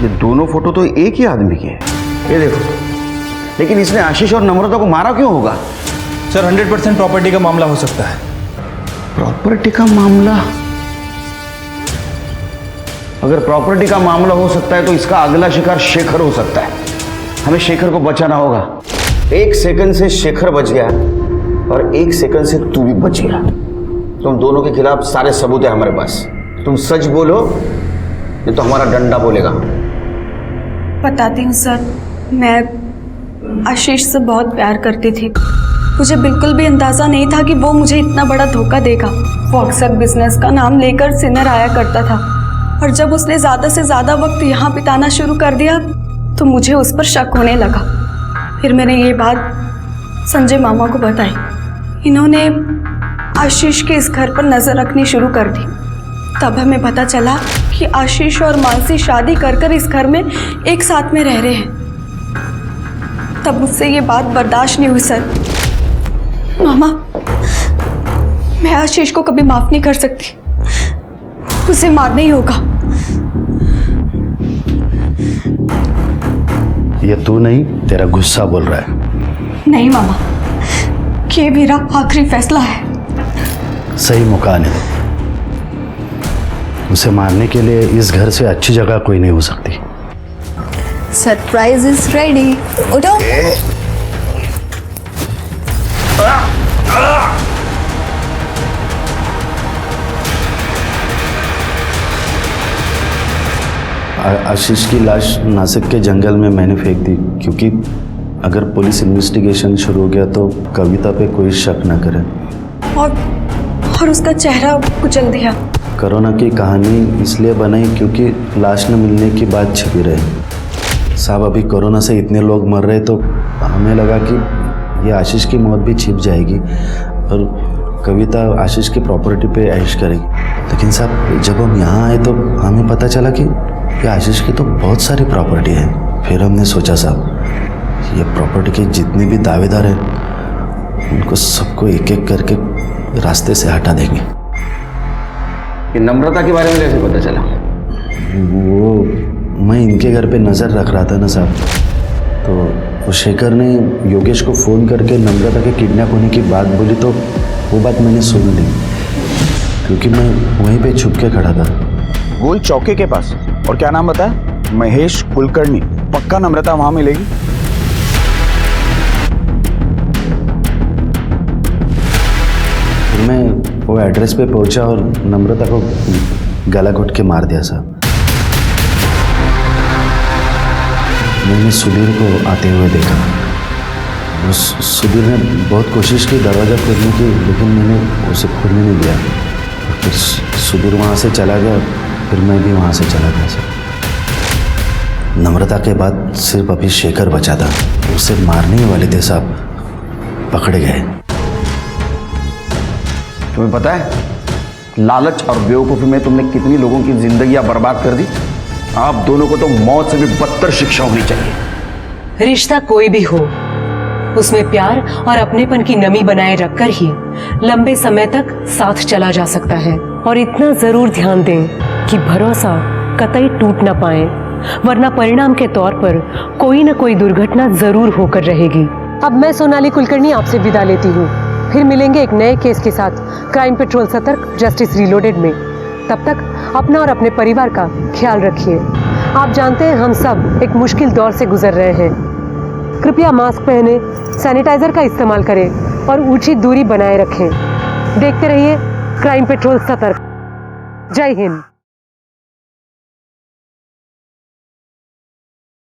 ये दोनों फोटो तो एक ही आदमी के हैं। ये देखो, लेकिन इसने आशीष और नम्रता को मारा क्यों होगा? सर 100% प्रॉपर्टी का मामला हो सकता है। प्रॉपर्टी का मामला? अगर प्रॉपर्टी का मामला हो सकता है तो इसका अगला शिकार शेखर हो सकता है। हमें शेखर को बचाना होगा। 1 सेकंड से शेखर बच गया और 1 सेकंड से तू भी बच गया। तुम दोनों के खिलाफ सारे सबूत है हमारे पास। तुम सच बोलो नहीं तो हमारा डंडा बोलेगा। बताती हूँ सर, मैं आशीष से बहुत प्यार करती थी। मुझे बिल्कुल भी अंदाज़ा नहीं था कि वो मुझे इतना बड़ा धोखा देगा। वो अक्सर बिजनेस का नाम लेकर सिनर आया करता था, और जब उसने ज़्यादा से ज़्यादा वक्त यहाँ बिताना शुरू कर दिया तो मुझे उस पर शक होने लगा। फिर मैंने ये बात संजय मामा को बताई। इन्होंने आशीष के इस घर पर नज़र रखनी शुरू कर दी। तब हमें पता चला कि आशीष और मानसी शादी कर इस घर में एक साथ में रह रहे हैं। तब मुझसे ये बात बर्दाश्त नहीं हुई सर। मामा, मैं आशीष को कभी माफ नहीं कर सकती, उसे मारना ही होगा। ये तू नहीं, तेरा गुस्सा बोल रहा है। नहीं मामा, ये मेरा आखिरी फैसला है। सही मौका आने दो। उसे मारने के लिए इस घर से अच्छी जगह कोई नहीं हो सकती। Surprise is ready. उठो। आशीष की लाश नासिक के जंगल में मैंने फेंक दी, क्योंकि अगर पुलिस इन्वेस्टिगेशन शुरू हो गया तो कविता पे कोई शक न करे। और उसका चेहरा कुचल दिया। कोरोना की कहानी इसलिए बनाई क्योंकि लाश न मिलने की बात छिपी रही। साहब, अभी कोरोना से इतने लोग मर रहे तो हमें लगा कि ये आशीष की मौत भी छिप जाएगी और कविता आशीष की प्रॉपर्टी पे ऐश करेगी। लेकिन साहब, जब हम यहाँ आए तो हमें पता चला कि ये आशीष की तो बहुत सारी प्रॉपर्टी है। फिर हमने सोचा साहब, ये प्रॉपर्टी के जितने भी दावेदार हैं उनको सबको एक एक करके रास्ते से हटा देंगे। कि नम्रता के बारे में कैसे पता चला? वो मैं इनके घर पे नज़र रख रहा था ना साहब, तो वो शेखर ने योगेश को फ़ोन करके नम्रता के किडनैप होने की बात बोली, तो वो बात मैंने सुन ली क्योंकि मैं वहीं पे छुप के खड़ा था। गोल चौके के पास। और क्या नाम बताया? महेश कुलकर्णी। पक्का नम्रता वहाँ मिलेगी? फिर मैं वो एड्रेस पे पहुंचा और नम्रता को गला घोट के मार दिया साहब। मैंने सुधीर को आते हुए देखा। सुधीर ने बहुत कोशिश की दरवाज़ा खोलने की, लेकिन मैंने उसे खोलने नहीं दिया। फिर सुधीर वहाँ से चला गया, फिर मैं भी वहाँ से चला गया सर। नम्रता के बाद सिर्फ अभी शेखर बचा था, उसे मारने ही वाले थे साहब, पकड़े गए। तुम्हें पता है लालच और बेवकूफ़ी में तुमने कितनी लोगों की जिंदगियां बर्बाद कर दी? आप दोनों को तो मौत से भी बदतर शिक्षा होनी चाहिए। रिश्ता कोई भी हो, उसमें प्यार और अपनेपन की नमी बनाए रखकर ही लंबे समय तक साथ चला जा सकता है। और इतना जरूर ध्यान दें कि भरोसा कतई टूट ना पाए, वरना परिणाम के तौर पर कोई न कोई दुर्घटना जरूर होकर रहेगी। अब मैं सोनाली कुलकर्णी आपसे विदा लेती हूँ। फिर मिलेंगे एक नए केस के साथ क्राइम पेट्रोल सतर्क जस्टिस रीलोडेड में। तब तक अपना और अपने परिवार का ख्याल रखिए। आप जानते हैं हम सब एक मुश्किल दौर से गुजर रहे हैं। कृपया मास्क पहने, सैनिटाइजर का इस्तेमाल करें और उचित दूरी बनाए रखें। देखते रहिए क्राइम पेट्रोल सतर्क। जय हिंद।